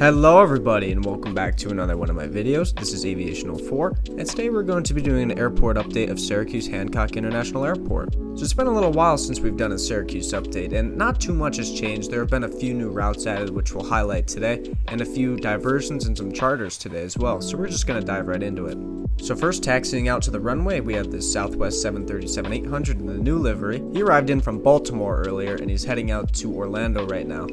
Hello everybody and welcome back to another one of my videos. This is Aviation 04 and today we're going to be doing an airport update of Syracuse Hancock International Airport. So it's been a little while since we've done a Syracuse update and not too much has changed. There have been a few new routes added which we'll highlight today and a few diversions and some charters today as well. So we're just going to dive right into it. So first, taxiing out to the runway, we have this Southwest 737-800 in the new livery. He arrived in from Baltimore earlier and he's heading out to Orlando right now.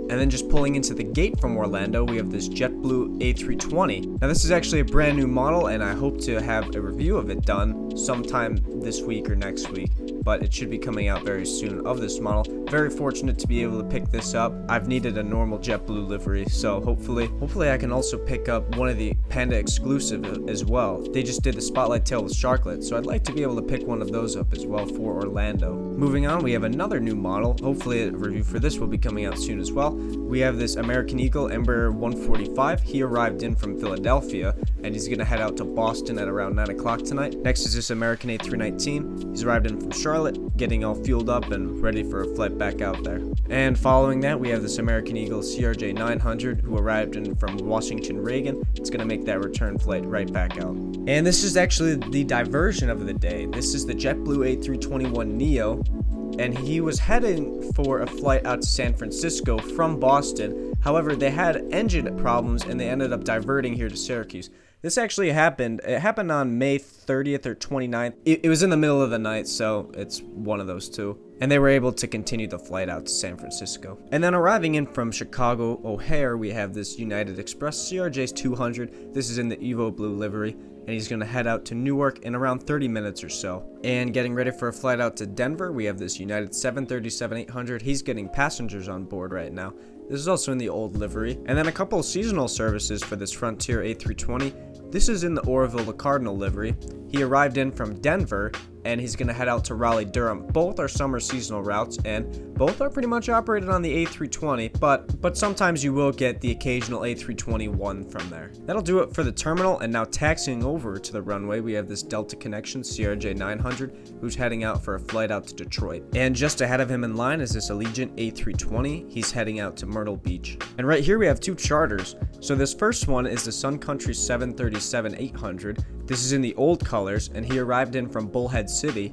And then just pulling into the gate from Orlando, we have this JetBlue A320. Now this is actually a brand new model and I hope to have a review of it done sometime this week or next week, but it should be coming out very soon of this model. Very fortunate to be able to pick this up. I've needed a normal JetBlue livery, so hopefully I can also pick up one of the Panda exclusive as well. They just did the Spotlight Tail with Sharklet, so I'd like to be able to pick one of those up as well for Orlando. Moving on, we have another new model. Hopefully a review for this will be coming out soon as well. We have this American Eagle Embraer 145. He arrived in from Philadelphia and he's going to head out to Boston at around 9 o'clock tonight. Next is this American A319. He's arrived in from Charlotte, getting all fueled up and ready for a flight back out there. And following that, we have this American Eagle CRJ 900 who arrived in from Washington Reagan. It's going to make that return flight right back out. And this is actually the diversion of the day. This is the JetBlue A321neo. And he was heading for a flight out to San Francisco from Boston. However, they had engine problems and they ended up diverting here to Syracuse. This actually happened. It happened on May 30th or 29th. It was in the middle of the night, so it's one of those two. And they were able to continue the flight out to San Francisco. And then arriving in from Chicago O'Hare, we have this United Express CRJ 200. This is in the Evo Blue livery. And he's going to head out to Newark in around 30 minutes or so. And getting ready for a flight out to Denver, we have this United 737-800. He's getting passengers on board right now. This is also in the old livery. And then a couple of seasonal services for this Frontier A320. This is in the Oroville the Cardinal livery. He arrived in from Denver and he's going to head out to Raleigh-Durham. Both are summer seasonal routes and both are pretty much operated on the A320, but sometimes you will get the occasional A321 from there. That'll do it for the terminal, and now taxiing over to the runway, we have this Delta Connection CRJ 900 who's heading out for a flight out to Detroit. And just ahead of him in line is this Allegiant A320. He's heading out to Myrtle Beach. And right here we have two charters. So this first one is the Sun Country 737-800. This is in the old colors, and he arrived in from Bullhead City.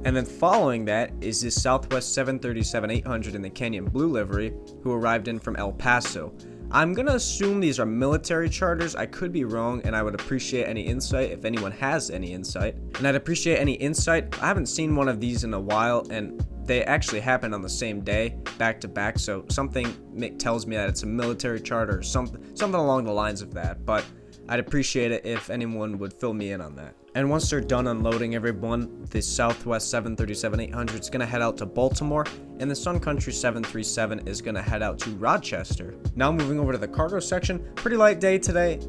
And then following that is this Southwest 737-800 in the Canyon Blue livery, who arrived in from El Paso. I'm going to assume these are military charters. I could be wrong, and I would appreciate any insight if anyone has any insight. And I'd appreciate any insight. I haven't seen one of these in a while, and they actually happened on the same day, back to back, so something tells me that it's a military charter or something along the lines of that, but I'd appreciate it if anyone would fill me in on that. And once they're done unloading everyone, the Southwest 737-800 is going to head out to Baltimore, and the Sun Country 737 is going to head out to Rochester. Now moving over to the cargo section, pretty light day today.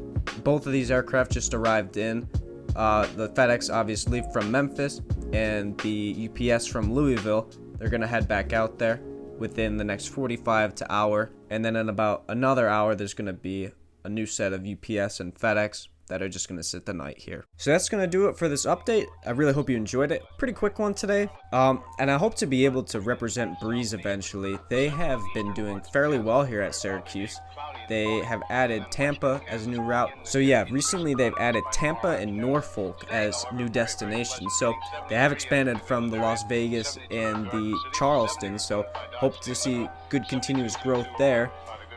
Both of these aircraft just arrived in. The FedEx obviously from Memphis and the UPS from Louisville. They're going to head back out there within the next 45 to hour. And then in about another hour, there's going to be a new set of UPS and FedEx that are just going to sit the night here. So that's going to do it for this update. I really hope you enjoyed it. Pretty quick one today. And I hope to be able to represent Breeze eventually. They have been doing fairly well here at Syracuse. They have added Tampa as a new route. So yeah, recently they've added Tampa and Norfolk as new destinations. So they have expanded from the Las Vegas and the Charleston. So hope to see good continuous growth there.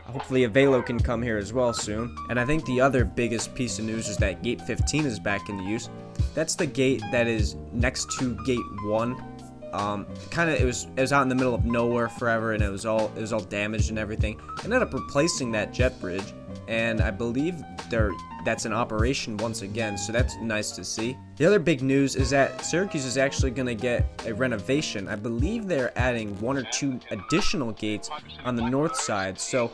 Hopefully Avelo can come here as well soon. And I think the other biggest piece of news is that Gate 15 is back into use. That's the gate that is next to Gate 1. It was out in the middle of nowhere forever, and it was all damaged and everything. I ended up replacing that jet bridge, and I believe that's in operation once again, so that's nice to see. The other big news is that Syracuse is actually going to get a renovation. I believe they're adding 1 or 2 additional gates on the north side, so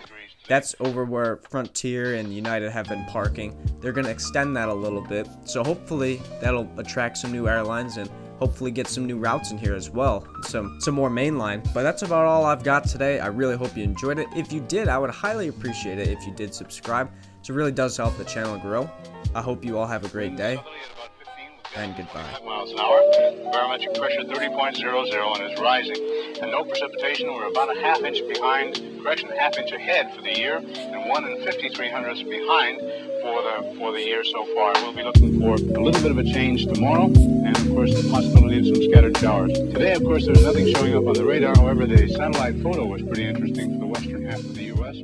that's over where Frontier and United have been parking. They're going to extend that a little bit, so hopefully that'll attract some new airlines and hopefully get some new routes in here as well, some more mainline. But that's about all I've got today. I really hope you enjoyed it. If you did, I would highly appreciate it if you did subscribe. It really does help the channel grow. I hope you all have a great day. and goodbye. Miles an hour. Barometric pressure 30.00 and is rising. And no precipitation. We're about a half-inch behind, correction, a half-inch ahead for the year, and 1 53/100 behind for the year so far. We'll be looking for a little bit of a change tomorrow, and of course the possibility of some scattered showers. Today, of course, there's nothing showing up on the radar. However, the satellite photo was pretty interesting for the western half of the U.S.